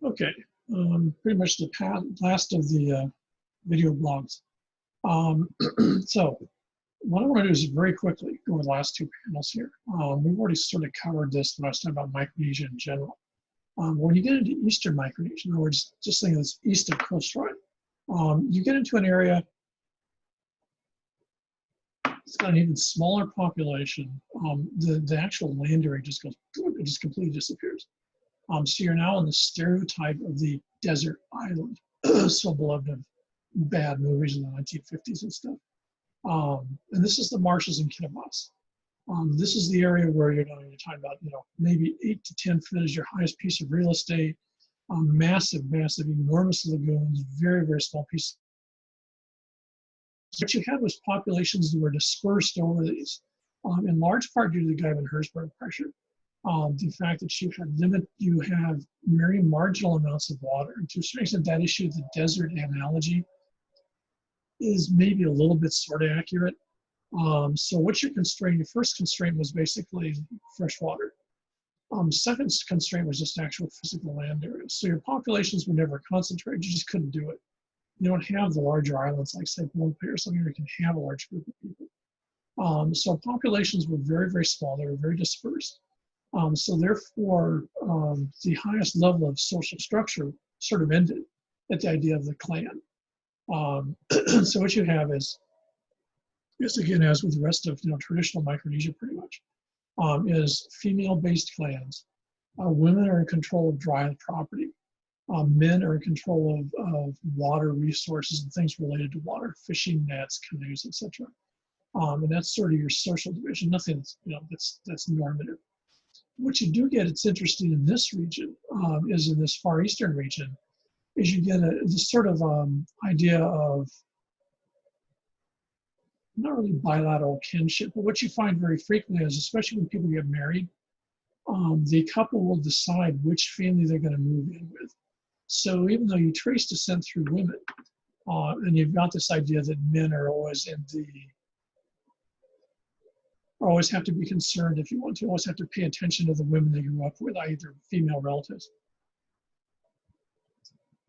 Okay, pretty much the last of the video blogs. So what I want to do is very quickly go over the last two panels here. We've already sort of covered this when I was talking about Micronesia in general. When you get into Eastern Micronesia, in other words, just saying that's east of Coast Line, you get into an area that's got an even smaller population. The actual land area just goes, it just completely disappears. So you're now in the stereotype of the desert island, so beloved of bad movies in the 1950s and stuff. And this is the marshes in Kiribati. This is the area where you're talking about, maybe 8 to 10 foot is your highest piece of real estate, massive, enormous lagoons, very, very small pieces. What you had was populations that were dispersed over these, in large part due to the Guyvan-Herzberg pressure. The fact that you have very marginal amounts of water. And to a certain extent, that issue of the desert analogy is maybe a little bit sort of accurate. So what's your constraint? Your first constraint was basically fresh water. Second constraint was just actual physical land areas. So your populations were never concentrated, you just couldn't do it. You don't have the larger islands like say Pohnpei or something where you can have a large group of people. So populations were very, very small, they were very dispersed. So therefore, the highest level of social structure sort of ended at the idea of the clan. So what you have is again, as with the rest of traditional Micronesia pretty much, is female-based clans. Women are in control of dry property. Men are in control of water resources and things related to water, fishing nets, canoes, etc. And that's sort of your social division. Nothing that's normative. What you do get, it's interesting in this region, is in this far eastern region, is you get this sort of idea of not really bilateral kinship, but what you find very frequently is, especially when people get married, the couple will decide which family they're going to move in with. So even though you trace descent through women, and you've got this idea that men are always always have to be concerned if you want to, always have to pay attention to the women they grew up with, i.e. their female relatives,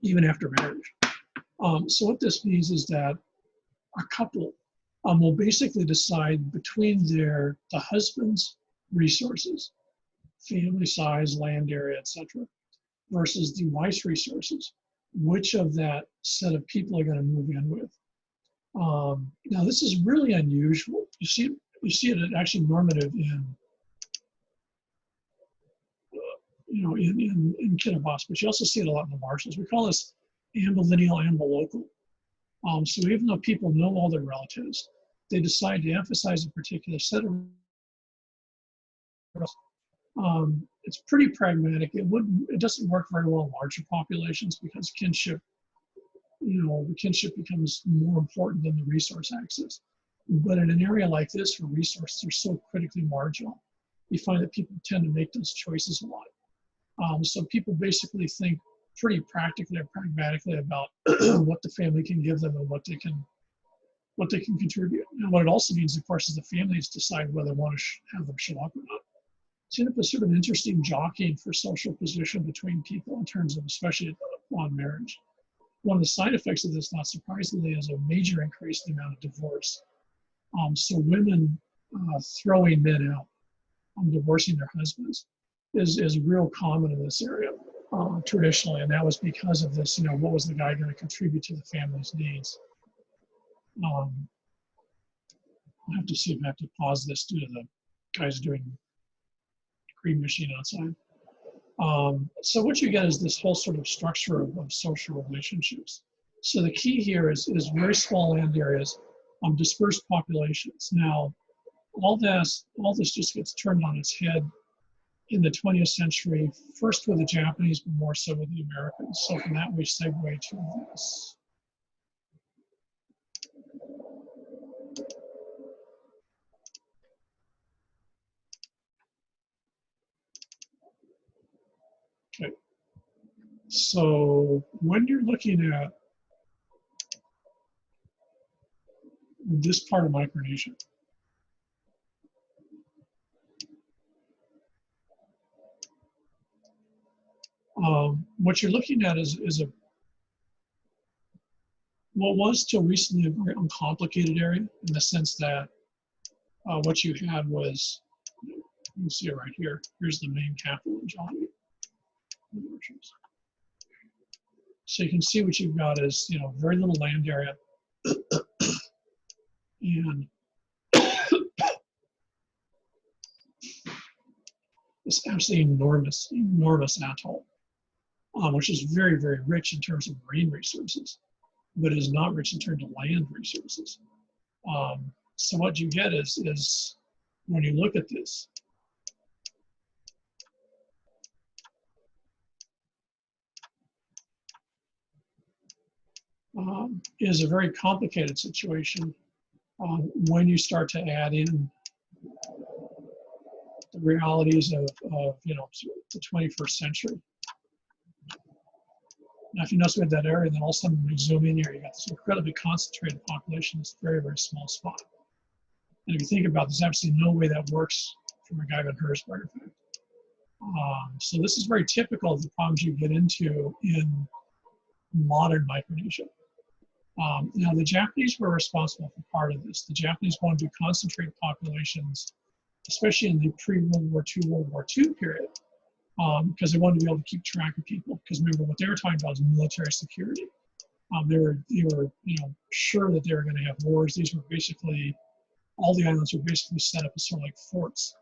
even after marriage. So what this means is that a couple will basically decide between the husband's resources, family size, land area, etc., versus the wife's resources, which of that set of people are going to move in with. Now this is really unusual. You see it actually normative in Kiribati, but you also see it a lot in the marshes. We call this ambilineal, ambilocal. So even though people know all their relatives, they decide to emphasize a particular set of it's pretty pragmatic. It doesn't work very well in larger populations because kinship becomes more important than the resource access. But in an area like this where resources are so critically marginal, you find that people tend to make those choices a lot. So people basically think pretty practically or pragmatically about what the family can give them and what they can contribute. And what it also means, of course, is the families decide whether they want to have them show up or not. So you end up with sort of interesting jockeying for social position between people in terms of, especially on marriage. One of the side effects of this, not surprisingly, is a major increase in the amount of divorce. So women throwing men out, divorcing their husbands, is real common in this area traditionally, and that was because of this. What was the guy going to contribute to the family's needs? I'll have to see if I have to pause this due to the guys doing green machine outside. So what you get is this whole sort of structure of social relationships. So the key here is very small land areas, dispersed populations. Now, all this just gets turned on its head in the 20th century, first with the Japanese, but more so with the Americans. So from that, we segue to this. Okay. So when you're looking at this part of Micronesia, What you're looking at is what was till recently a very uncomplicated area in the sense that what you had was, you can see it right here. Here's the main capital in Johnny. So you can see what you've got is, very little land area, and this absolutely enormous atoll, which is very, very rich in terms of marine resources, but is not rich in terms of land resources. So what you get is when you look at this, is a very complicated situation when you start to add in the realities of the 21st century. Now, if you notice we have that area, then all of a sudden when you zoom in here, you got this incredibly concentrated population in this very, very small spot. And if you think about it, there's absolutely no way that works from a Geiger-Herzberg effect. So this is very typical of the problems you get into in modern Micronesia. Now, the Japanese were responsible for part of this. The Japanese wanted to concentrate populations, especially in the pre-World War II, World War II period, because they wanted to be able to keep track of people. Because remember, what they were talking about is military security. They were sure that they were going to have wars. These were basically, all the islands were basically set up as sort of like forts,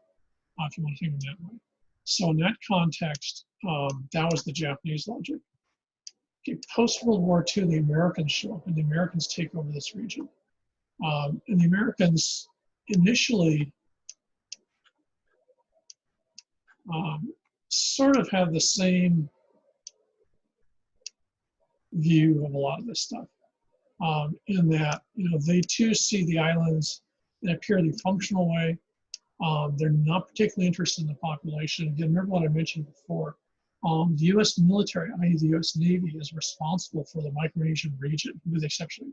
if you want to think of it that way. So in that context, that was the Japanese logic. Okay, post-World War II, the Americans show up, and the Americans take over this region. And the Americans initially sort of have the same view of a lot of this stuff, in that they too see the islands in a purely functional way. They're not particularly interested in the population. Again, remember what I mentioned before. The U.S. military, i.e. the U.S. Navy, is responsible for the Micronesian region with exception of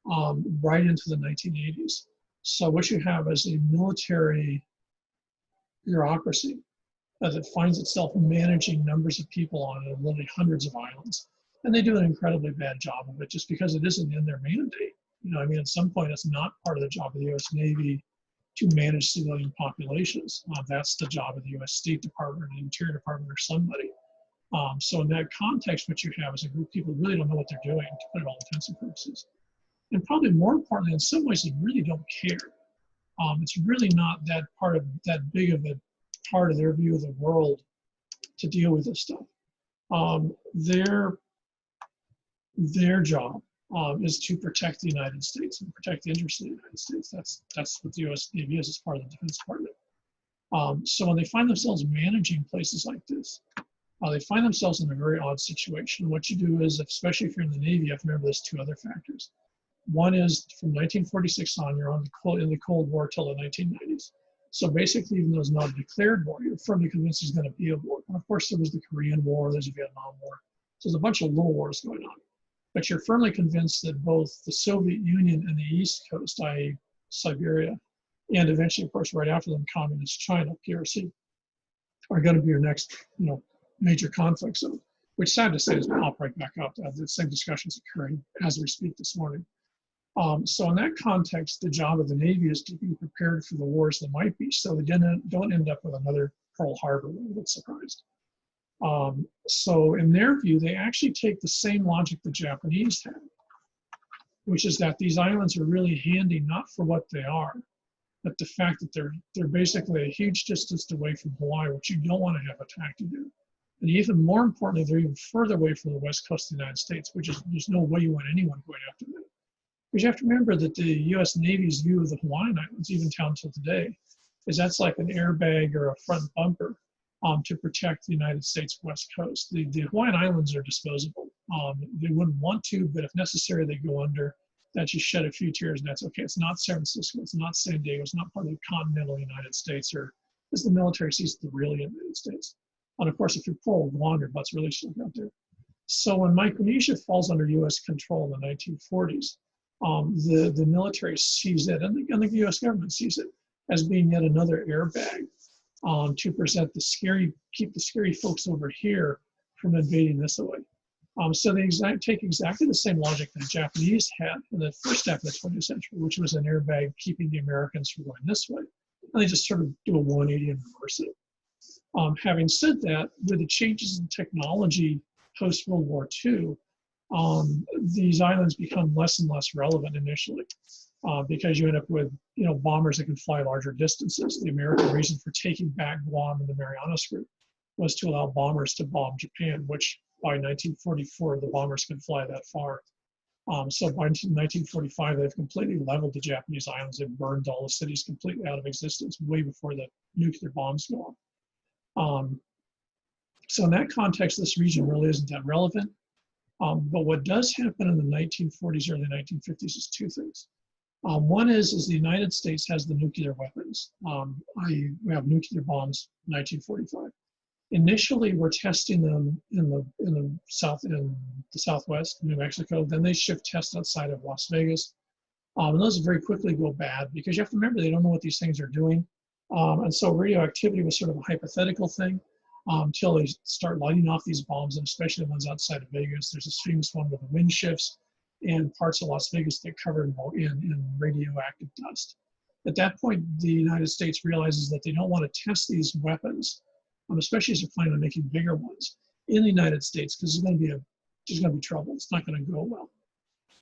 Guam, right into the 1980s. So what you have is a military bureaucracy that finds itself managing numbers of people on literally hundreds of islands. And they do an incredibly bad job of it just because it isn't in their mandate. At some point, it's not part of the job of the U.S. Navy to manage civilian populations. That's the job of the U.S. State Department, the Interior Department, or somebody. So in that context, what you have is a group of people who really don't know what they're doing, to put it all intents and purposes. And probably more importantly, in some ways, they really don't care. It's really not that big of a part of their view of the world to deal with this stuff. Their job is to protect the United States and protect the interests of the United States. That's what the U.S. Navy is as part of the Defense Department. So when they find themselves managing places like this, they find themselves in a very odd situation. What you do is, especially if you're in the Navy, you have to remember there's two other factors. One is from 1946 on, you're in the Cold War till the 1990s. So basically, even though it's not a declared war, you're firmly convinced there's going to be a war. And of course, there was the Korean War, there's a Vietnam War. So there's a bunch of little wars going on. But you're firmly convinced that both the Soviet Union and the East Coast, i.e. Siberia, and eventually, of course, right after them, Communist China, PRC, are going to be your next, major conflict zone, which, sad to say, is popped right back up. The same discussions occurring as we speak this morning. So in that context, the job of the Navy is to be prepared for the wars that might be, so they don't end up with another Pearl Harbor. We get surprised. So in their view, they actually take the same logic the Japanese had, which is that these islands are really handy not for what they are, but the fact that they're basically a huge distance away from Hawaii, which you don't want to have attacked to do. And even more importantly, they're even further away from the west coast of the United States, which is, there's no way you want anyone going after them. Because you have to remember that the U.S. Navy's view of the Hawaiian Islands, even down till today, is that's like an airbag or a front bumper to protect the United States west coast. The Hawaiian Islands are disposable. They wouldn't want to, but if necessary, they go under. That just shed a few tears, and that's okay. It's not San Francisco, it's not San Diego, it's not part of the continental United States, or is the military sees the real United States. And of course, if you're Pearl Guam, your butt's really stuck out there. So when Micronesia falls under U.S. control in the 1940s, the military sees it, and the U.S. government sees it as being yet another airbag to present keep the scary folks over here from invading this way. So they take exactly the same logic that the Japanese had in the first half of the 20th century, which was an airbag keeping the Americans from going this way. And they just sort of do a 180 and reverse it. Having said that, with the changes in technology post-World War II, these islands become less and less relevant initially because you end up with bombers that can fly larger distances. The American reason for taking back Guam and the Marianas Group was to allow bombers to bomb Japan, which by 1944, the bombers could fly that far. So by 1945, they've completely leveled the Japanese islands. They've burned all the cities completely out of existence way before the nuclear bombs go off. So in that context, this region really isn't that relevant. But what does happen in the 1940s, early 1950s is two things. One is the United States has the nuclear weapons. We have nuclear bombs in 1945. Initially, we're testing them in the southwest, New Mexico. Then they shift tests outside of Las Vegas. And those very quickly go bad because you have to remember they don't know what these things are doing. And so radioactivity was sort of a hypothetical thing until they start lighting off these bombs, and especially the ones outside of Vegas. There's a famous one where the wind shifts and parts of Las Vegas get covered in radioactive dust. At that point, the United States realizes that they don't want to test these weapons, especially as they're planning on making bigger ones in the United States, because there's going to be trouble. It's not going to go well.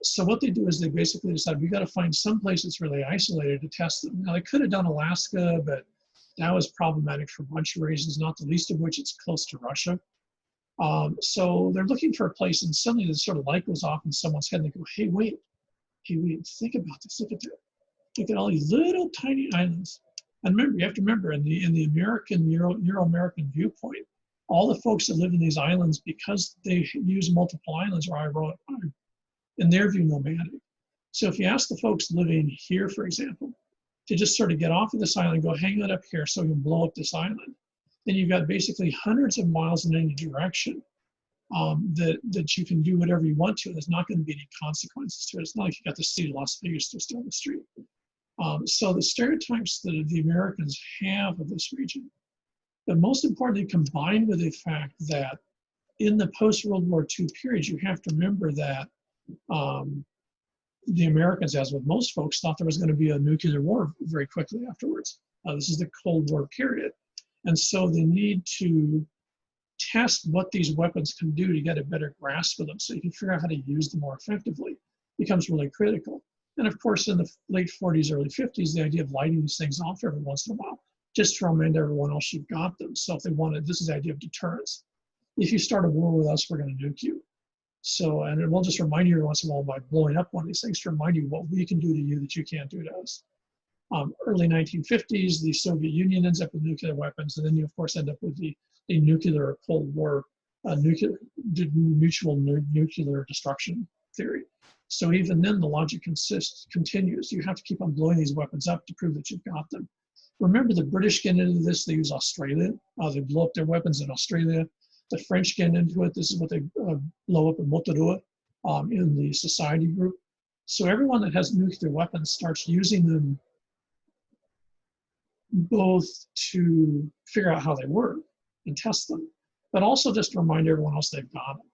So what they do is they basically decide we got to find some place that's really isolated to test them. Now they could have done Alaska, but that was problematic for a bunch of reasons, not the least of which it's close to Russia. So they're looking for a place, and suddenly this sort of light goes off in someone's head, and they go, hey, wait, think about this. Look at all these little tiny islands. And remember, you have to remember, in the American, Euro-American viewpoint, all the folks that live in these islands, because they use multiple islands, are in their view, nomadic. So if you ask the folks living here, for example, to just sort of get off of this island and go hang out up here so you can blow up this island, then you've got basically hundreds of miles in any direction that you can do whatever you want to. There's not going to be any consequences to it. It's not like you got the city of Las Vegas just down the street. So the stereotypes that the Americans have of this region, but most importantly, combined with the fact that in the post-World War II period, you have to remember that the Americans, as with most folks, thought there was going to be a nuclear war very quickly afterwards. This is the Cold War period. And so they need to test what these weapons can do to get a better grasp of them so you can figure out how to use them more effectively. Becomes really critical. And of course, in the late 40s, early 50s, the idea of lighting these things off every once in a while, just to remind everyone else you've got them. So if they wanted, this is the idea of deterrence. If you start a war with us, we're going to nuke you. So, and we'll just remind you every once in a while by blowing up one of these things to remind you what we can do to you that you can't do to us. Early 1950s, the Soviet Union ends up with nuclear weapons, and then you, of course, end up with the nuclear Cold War, mutual nuclear destruction theory. So even then, the logic continues. You have to keep on blowing these weapons up to prove that you've got them. Remember, the British get into this. They use Australia. They blow up their weapons in Australia. The French get into it. This is what they blow up in Motorua in the Society group. So everyone that has nuclear weapons starts using them both to figure out how they work and test them, but also just to remind everyone else they've got them.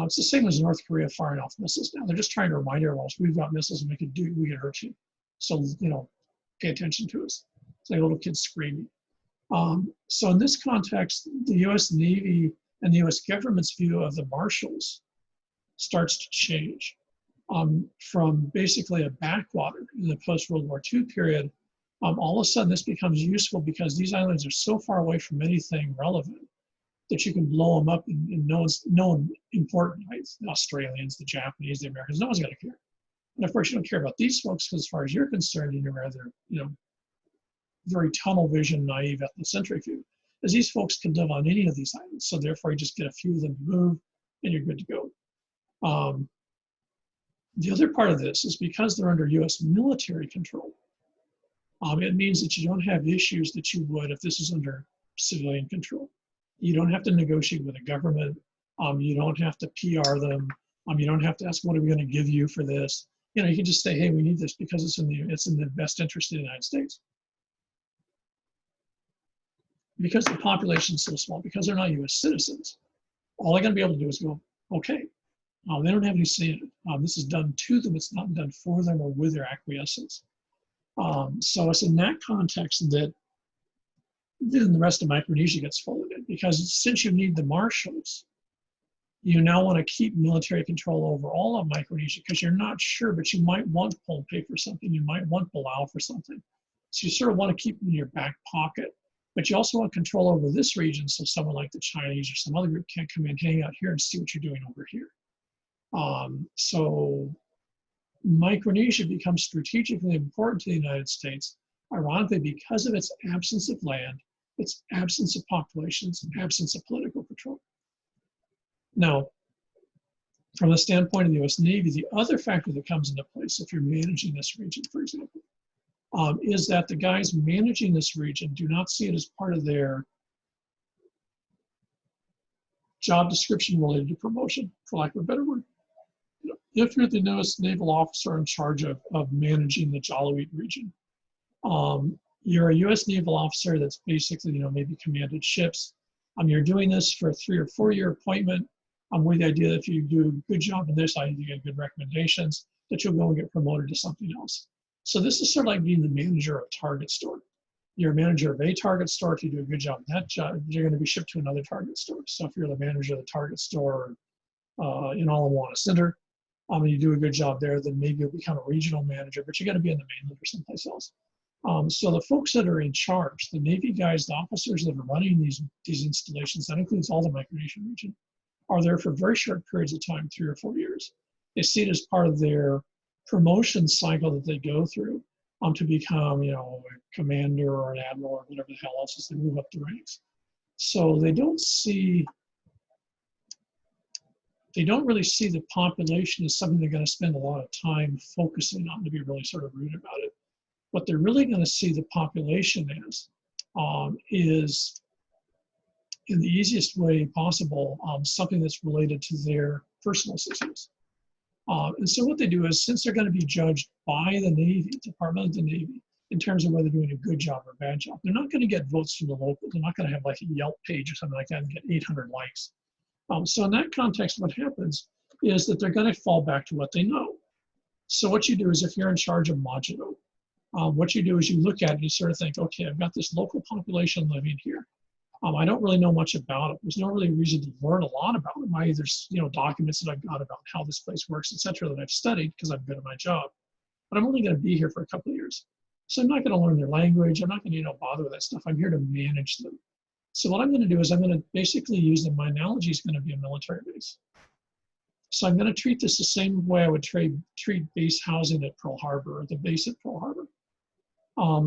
It's the same as North Korea firing off missiles now. They're just trying to remind everyone else we've got missiles and we can hurt you. So, pay attention to us. It's like little kids screaming. So in this context, the US Navy and the US government's view of the marshals starts to change from basically a backwater in the post-World War II period. All of a sudden, this becomes useful because these islands are so far away from anything relevant that you can blow them up and no one important, right? The Australians, the Japanese, the Americans, no one's going to care. And of course, you don't care about these folks because as far as you're concerned, you're rather, very tunnel vision, naive, ethnocentric view, as these folks can live on any of these islands. So therefore, you just get a few of them to move and you're good to go. The other part of this is because they're under US military control, it means that you don't have issues that you would if this is under civilian control. You don't have to negotiate with the government. You don't have to PR them. You don't have to ask, what are we going to give you for this? You can just say, hey, we need this because it's in the best interest of the United States. Because the population is so small, because they're not US citizens, all they're going to be able to do is go, okay. They don't have any say in it. This is done to them. It's not done for them or with their acquiescence. So it's in that context that then the rest of Micronesia gets folded in, because since you need the marshals, you now want to keep military control over all of Micronesia because you're not sure, but you might want Pohnpei for something. You might want Palau for something. So you sort of want to keep them in your back pocket, but you also want control over this region so someone like the Chinese or some other group can't come in, hang out here and see what you're doing over here. So Micronesia becomes strategically important to the United States, ironically, because of its absence of land, its absence of populations, absence of political control. Now, from the standpoint of the US Navy, the other factor that comes into place if you're managing this region, for example, is that the guys managing this region do not see it as part of their job description related to promotion, for lack of a better word. If you're the newest naval officer in charge of managing the Jaluit region, you're a U.S. naval officer that's basically, maybe commanded ships. You're doing this for a 3 or 4 year appointment with the idea that if you do a good job in this, you get good recommendations, that you'll go and get promoted to something else. So this is sort of like being the manager of a Target store. You're a manager of a Target store. If you do a good job in that job, you're going to be shipped to another Target store. So if you're the manager of the Target store in Ala Moana Center, you do a good job there, then maybe you'll become a regional manager, but you got to be in the mainland or someplace else. So the folks that are in charge, the Navy guys, the officers that are running these installations, that includes all the Micronesian region, are there for very short periods of time, 3 or 4 years. They see it as part of their promotion cycle that they go through to become, a commander or an admiral or whatever the hell else as they move up the ranks. So they don't really see the population as something they're going to spend a lot of time focusing on, to be really sort of rude about it. What they're really going to see the population as is, in the easiest way possible, something that's related to their personal success. And so what they do is, since they're going to be judged by the Navy, Department of the Navy, in terms of whether they're doing a good job or a bad job, they're not going to get votes from the local. They're not going to have like a Yelp page or something like that and get 800 likes. So in that context, what happens is that they're going to fall back to what they know. So what you do is, if you're in charge of Majuro, what you do is you look at it and you sort of think, okay, I've got this local population living here. I don't really know much about it. There's no really reason to learn a lot about it. There's documents that I've got about how this place works, etc., that I've studied because I'm good at my job. But I'm only going to be here for a couple of years. So I'm not going to learn their language. I'm not going to bother with that stuff. I'm here to manage them. So what I'm going to do is I'm going to basically use them. My analogy is going to be a military base. So I'm going to treat this the same way I would treat base housing at Pearl Harbor, or the base at Pearl Harbor.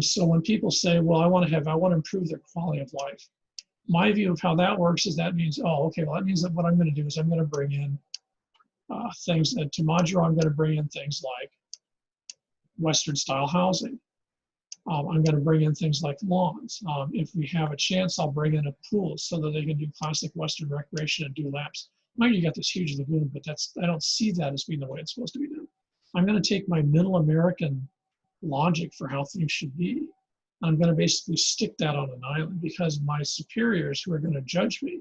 So when people say, well, I want to improve their quality of life, my view of how that works is that means, that means that what I'm going to do is I'm going to bring in things that to Majuro, I'm going to bring in things like Western style housing. I'm going to bring in things like lawns. If we have a chance, I'll bring in a pool so that they can do classic Western recreation and do laps. Mind you, got this huge lagoon, but I don't see that as being the way it's supposed to be done. I'm going to take my middle American logic for how things should be. I'm going to basically stick that on an island, because my superiors who are going to judge me,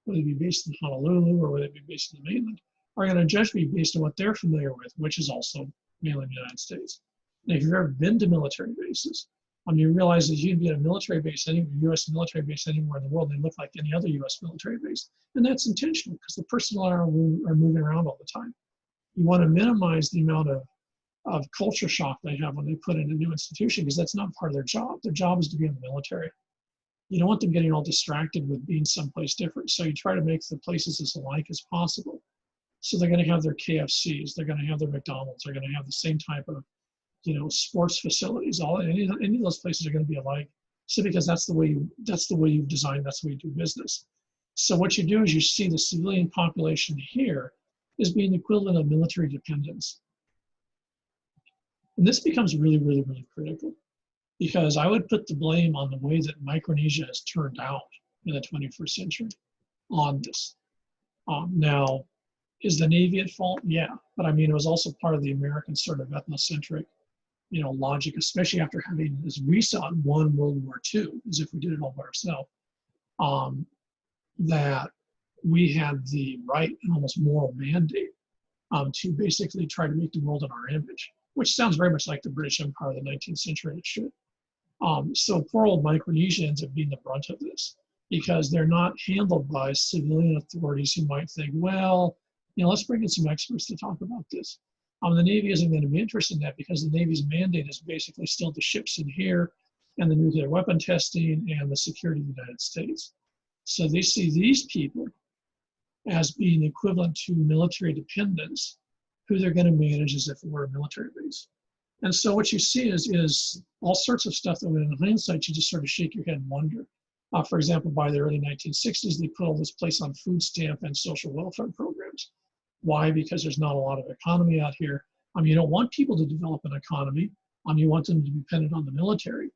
whether they be based in Honolulu or whether they be based in the mainland, are going to judge me based on what they're familiar with, which is also mainland United States. And if you've ever been to military bases, you realize that you can be at a military base, any U.S. military base anywhere in the world, they look like any other U.S. military base. And that's intentional, because the personnel are moving around all the time. You want to minimize the amount of culture shock they have when they put in a new institution, because that's not part of their job. Their job is to be in the military. You don't want them getting all distracted with being someplace different. So you try to make the places as alike as possible. So they're going to have their KFCs, they're going to have their McDonald's, they're going to have the same type of, sports facilities. Any of those places are going to be alike. So because that's the way you've designed, that's the way you do business. So what you do is you see the civilian population here as being the equivalent of military dependence. And this becomes really, really, really critical, because I would put the blame on the way that Micronesia has turned out in the 21st century on this. Now, is the Navy at fault? Yeah, but it was also part of the American sort of ethnocentric, logic, especially after having, as we saw in World War II, as if we did it all by ourselves, that we had the right and almost moral mandate to basically try to make the world in our image, which sounds very much like the British Empire of the 19th century, and it should. So poor old Micronesia ends up being the brunt of this because they're not handled by civilian authorities who might think, well, let's bring in some experts to talk about this. The Navy isn't going to be interested in that because the Navy's mandate is basically still the ships in here and the nuclear weapon testing and the security of the United States. So they see these people as being equivalent to military dependents who they're going to manage as if it were a military base. And so what you see is all sorts of stuff that in hindsight, you just sort of shake your head and wonder. For example, by the early 1960s, they put all this place on food stamp and social welfare programs. Why? Because there's not a lot of economy out here. You don't want people to develop an economy. You want them to be dependent on the military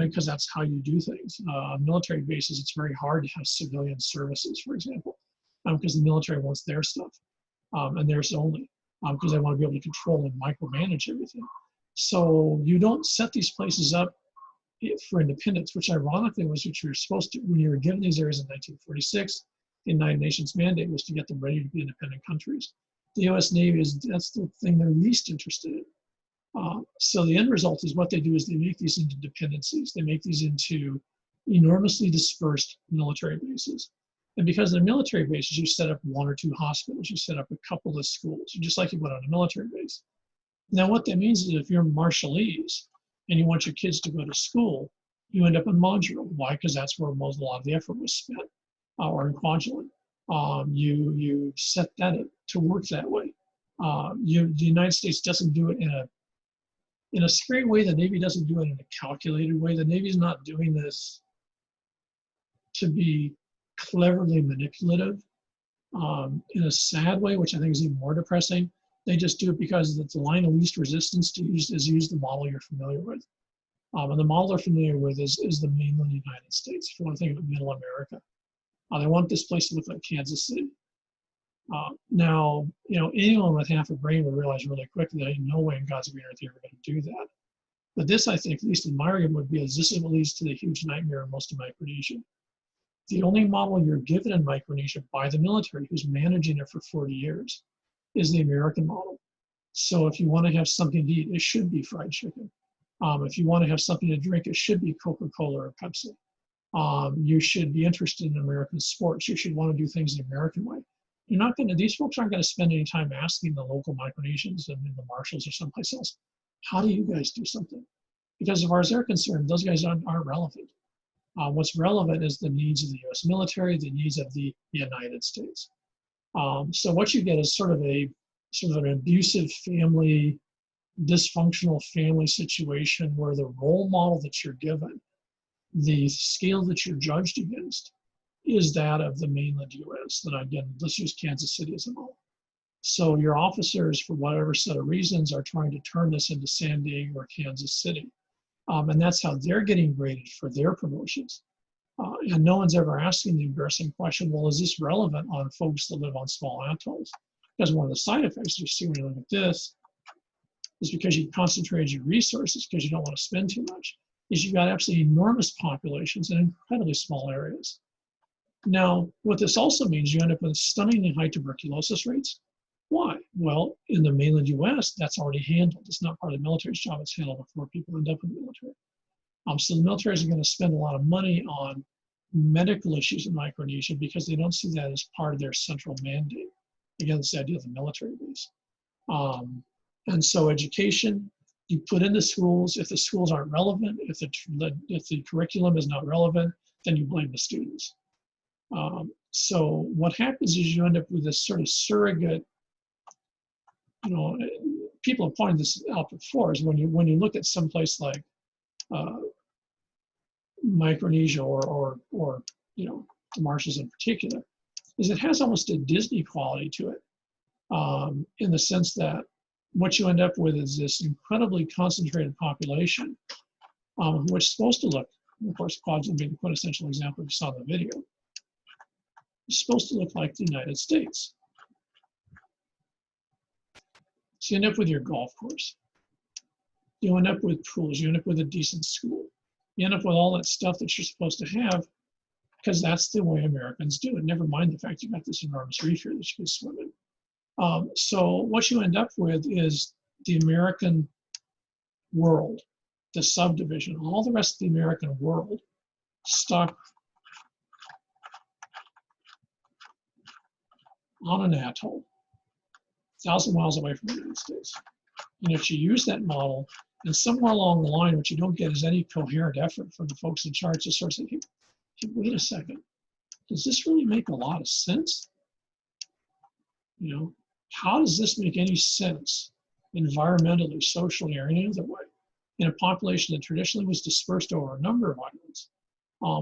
because that's how you do things. On military bases, it's very hard to have civilian services, for example, because the military wants their stuff and theirs only because they want to be able to control and micromanage everything. So you don't set these places up for independence, which ironically was what you were supposed to, when you were given these areas in 1946, the United Nations mandate was to get them ready to be independent countries. The US Navy that's the thing they're least interested in. So the end result is what they do is they make these into dependencies. They make these into enormously dispersed military bases. And because they're military bases, you set up 1 or 2 hospitals, you set up a couple of schools, just like you would on a military base. Now what that means is if you're Marshallese and you want your kids to go to school, you end up in modular. Why? Because that's where a lot of the effort was spent, or in Kwajalein. You set that up to work that way. The United States doesn't do it in a scary way. The Navy doesn't do it in a calculated way. The Navy's not doing this to be cleverly manipulative in a sad way, which I think is even more depressing. They just do it because it's the line of least resistance to use the model you're familiar with. And the model they're familiar with is the mainland United States, if you want to think of middle America. They want this place to look like Kansas City. Now, anyone with half a brain will realize really quickly that ain't no way in God's green earth you're ever going to do that. But this, I think, at least in my argument, would be this is what leads to the huge nightmare in most of Micronesia. The only model you're given in Micronesia by the military, who's managing it for 40 years, is the American model. So if you want to have something to eat, it should be fried chicken. If you want to have something to drink, it should be Coca-Cola or Pepsi. You should be interested in American sports. You should want to do things the American way. These folks aren't going to spend any time asking the local Micronesians and the Marshalls or someplace else, how do you guys do something? Because as far as they're concerned, those guys aren't relevant. What's relevant is the needs of the US military, the needs of the United States. So what you get is sort of an abusive family, dysfunctional family situation where the role model that you're given, the scale that you're judged against, is that of the mainland US. Then again, let's use Kansas City as a model. So your officers, for whatever set of reasons, are trying to turn this into San Diego or Kansas City. And that's how they're getting graded for their promotions. And no one's ever asking the embarrassing question, well, is this relevant on folks that live on small atolls? Because one of the side effects you see when you look at this is because you concentrated your resources because you don't want to spend too much, is you've got absolutely enormous populations in incredibly small areas. Now, what this also means, you end up with stunningly high tuberculosis rates. Why? Well, in the mainland US, that's already handled. It's not part of the military's job, it's handled before people end up in the military. So the militaries are going to spend a lot of money on medical issues in Micronesia because they don't see that as part of their central mandate. Again, it's the idea of the military base. And so education, you put in the schools. If the schools aren't relevant, if the curriculum is not relevant, then you blame the students. So what happens is you end up with this sort of surrogate, people have pointed this out before, is when you look at some place like Micronesia or the Marshalls in particular, is it has almost a Disney quality to it, in the sense that what you end up with is this incredibly concentrated population, which is supposed to look, of course, Kwajalein being the quintessential example you saw in the video, it's supposed to look like the United States. So you end up with your golf course. You end up with pools. You end up with a decent school. You end up with all that stuff that you're supposed to have. because that's the way Americans do it. Never mind the fact you got this enormous reef here that you can swim in. So what you end up with is the American world, the subdivision, all the rest of the American world stuck on an atoll, 1,000 miles away from the United States. And if you use that model, and somewhere along the line, what you don't get is any coherent effort from the folks in charge to sort of say, hey, wait a second, does this really make a lot of sense? You know, how does this make any sense environmentally, socially, or any other way in a population that traditionally was dispersed over a number of islands,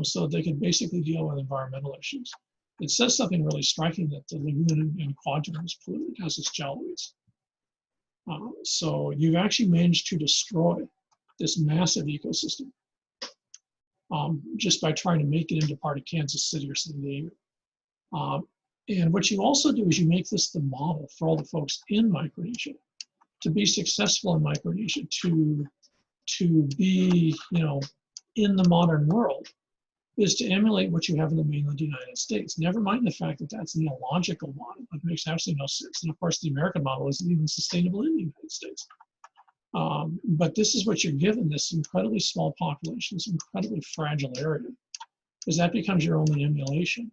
so they could basically deal with environmental issues? It says something really striking that the lagoon in Kwajalein is polluted, it has its jellyweeds. So you've actually managed to destroy this massive ecosystem just by trying to make it into part of Kansas City or San Diego. And what you also do is you make this the model for all the folks in Micronesia to be successful in Micronesia, to be, you know, in the modern world, is to emulate what you have in the mainland United States. Never mind the fact that that's an illogical model. It makes absolutely no sense. And of course, the American model isn't even sustainable in the United States. But this is what you're given, this incredibly small population, this incredibly fragile area, because that becomes your only emulation.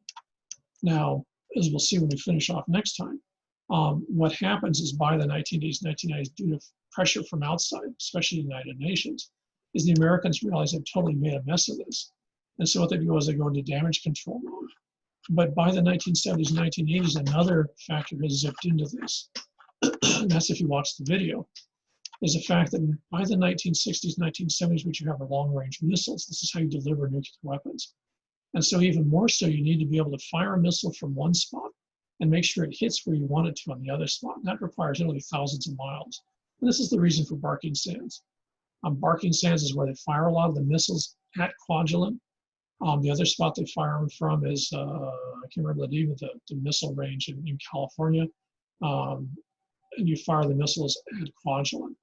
Now, as we'll see when we finish off next time, what happens is by the 1980s, 1990s, due to pressure from outside, especially the United Nations, is the Americans realize they've totally made a mess of this. And so what they do is they go into damage control mode. But by the 1970s, 1980s, another factor has zipped into this. And that's if you watch the video, is the fact that by the 1960s, 1970s, what you have are long-range missiles. This is how you deliver nuclear weapons. And so even more so, you need to be able to fire a missile from one spot and make sure it hits where you want it to on the other spot. And that requires literally thousands of miles. And this is the reason for Barking Sands. Barking Sands is where they fire a lot of the missiles at Kwajalein. The other spot they fire them from is, I can't remember the name of the missile range in California. And you fire the missiles at Kwajalein.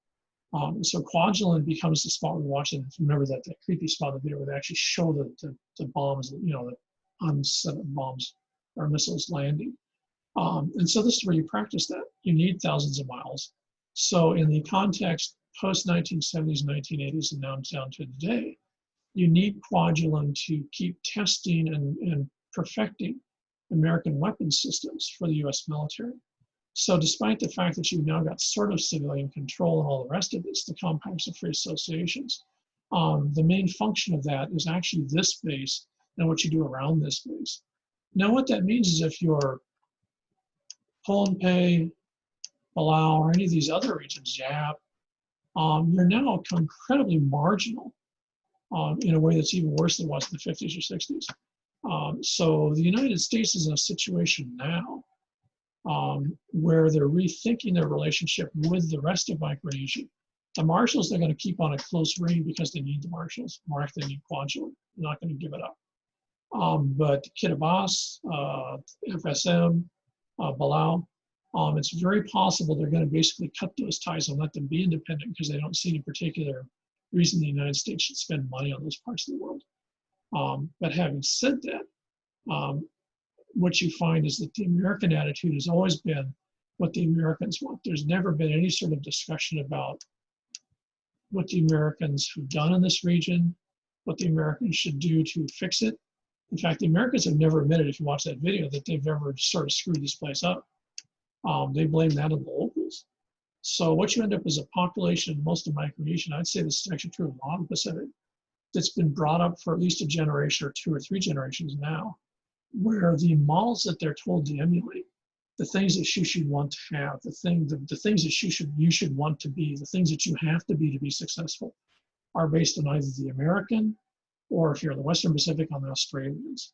So Kwajalein becomes the spot we're watching. Remember that creepy spot of the video where they actually show the bombs, you know, the unset bombs or missiles landing. And so this is where you practice that. You need thousands of miles. So in the context post-1970s, 1980s, and now down to today, you need Kwajalein to keep testing and perfecting American weapons systems for the US military. So despite the fact that you've now got sort of civilian control and all the rest of this, the compacts of free associations, the main function of that is actually this base and what you do around this base. Now what that means is if you're Pohnpei, Palau, or any of these other regions, Yap, you're now incredibly marginal in a way that's even worse than it was in the 50s or 60s. So the United States is in a situation now where they're rethinking their relationship with the rest of Micronesia. The Marshalls, they're going to keep on a close rein because they need the Marshalls, more if they need Kwajalein. They're not going to give it up. But Kiribati, FSM, Palau, it's very possible they're going to basically cut those ties and let them be independent because they don't see any particular reason the United States should spend money on those parts of the world. But having said that, what you find is that the American attitude has always been what the Americans want. There's never been any sort of discussion about what the Americans have done in this region, what the Americans should do to fix it. In fact, the Americans have never admitted, if you watch that video, that they've ever sort of screwed this place up. They blame that on the locals. So what you end up is a population, most of Micronesia, I'd say this is actually true of a lot of the Pacific, that's been brought up for at least a generation or 2 or 3 generations now, where the models that they're told to emulate, the things that you should want to have, the things that you should want to be, the things that you have to be successful, are based on either the American, or if you're in the Western Pacific, on the Australians.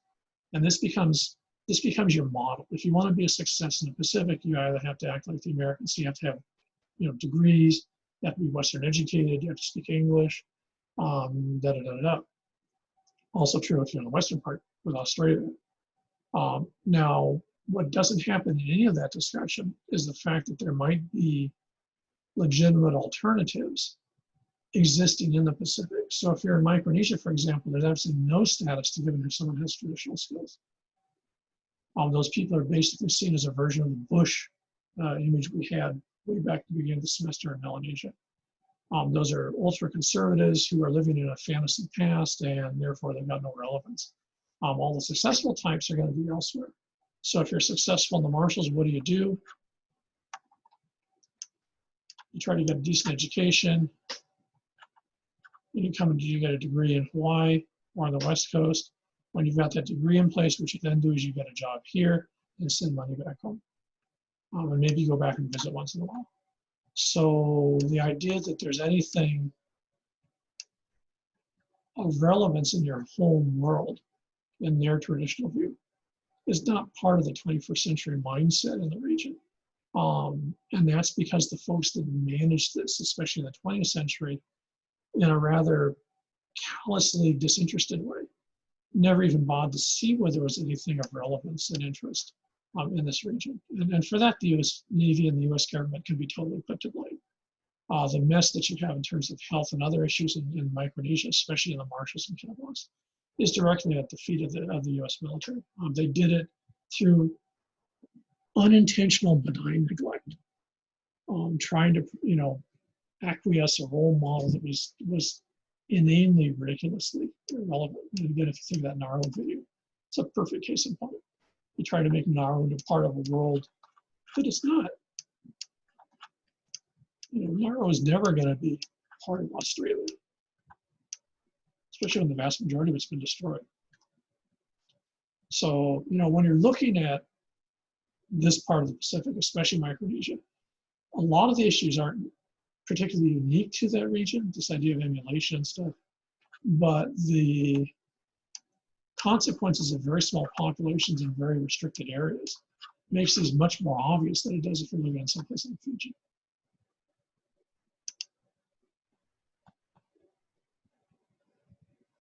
And this becomes your model. If you want to be a success in the Pacific, you either have to act like the Americans, so you have to have, you know, degrees, you have to be Western educated, you have to speak English, Also true if you're in the Western part with Australia. Now, what doesn't happen in any of that discussion is the fact that there might be legitimate alternatives existing in the Pacific. So if you're in Micronesia, for example, there's absolutely no status to given if someone has traditional skills. Those people are basically seen as a version of the Bush image we had way back at the beginning of the semester in Melanesia. Those are ultra-conservatives who are living in a fantasy past, and therefore they've got no relevance. All the successful types are going to be elsewhere. So if you're successful in the Marshalls, what do? You try to get a decent education. You come and you get a degree in Hawaii or on the West Coast. When you've got that degree in place, what you then do is you get a job here and send money back home. And maybe you go back and visit once in a while. So the idea that there's anything of relevance in your home world in their traditional view is not part of the 21st century mindset in the region. And that's because the folks that managed this, especially in the 20th century, in a rather callously disinterested way, never even bothered to see whether there was anything of relevance and interest in this region. And for that, the US Navy and the US government can be totally put to blame. The mess that you have in terms of health and other issues in Micronesia, especially in the Marshalls and Cabos, is directly at the feet of the US military. They did it through unintentional benign neglect, trying to, acquiesce a role model that was inanely, ridiculously irrelevant. And again, if you think of that Nauru video, it's a perfect case in point. You try to make Nauru into part of a world that it's not. Nauru is never going to be part of Australia, especially when the vast majority of it's been destroyed. So, when you're looking at this part of the Pacific, especially Micronesia, a lot of the issues aren't particularly unique to that region, this idea of emulation and stuff, but the consequences of very small populations in very restricted areas makes these much more obvious than it does if you're living in someplace like Fiji.